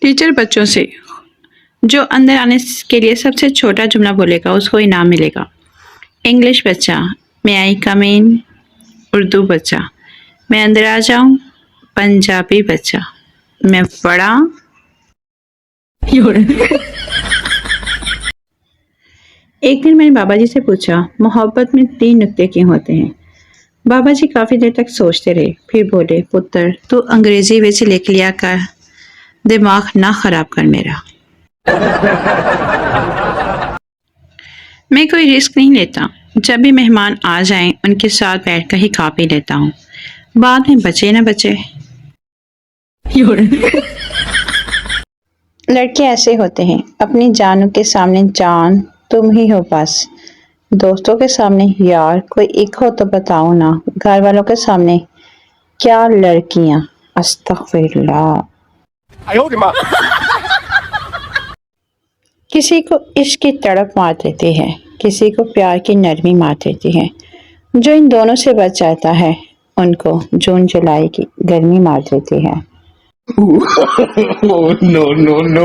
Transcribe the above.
Teacher बच्चों से जो अंदर आने के लिए सबसे छोटा जुमला बोलेगा उसको इनाम मिलेगा। इंग्लिश बच्चा, मे आई कम इन। उर्दू बच्चा, मैं अंदर आ जाऊं। पंजाबी बच्चा, मैं पढ़ा। एक दिन मैंने बाबा जी से पूछा, मोहब्बत में 3 नुक्ते क्यों होते हैं? बाबा जी काफी देर तक सोचते रहे, फिर बोले, पुत्र तू अंग्रेजी विच लिख लिया कर, दिमाग ना खराब कर मेरा। मैं कोई रिस्क नहीं लेता, जब भी मेहमान आ जाएं उनके साथ बैठकर ही खा पी लेता हूँ, बाद में बचे न बचे। लड़के ऐसे होते हैं, अपनी जानों के सामने जान तुम ही हो बस, दोस्तों के सामने यार कोई एक हो तो बताओ ना, घर वालों के सामने क्या लड़कियां, अस्तगफिरुल्लाह। किसी को इश्क की तड़प मार देती है, किसी को प्यार की नरमी मार देती है। जो इन दोनों से बच जाता है उनको जून जुलाई की गर्मी मार देती है। No, no, no.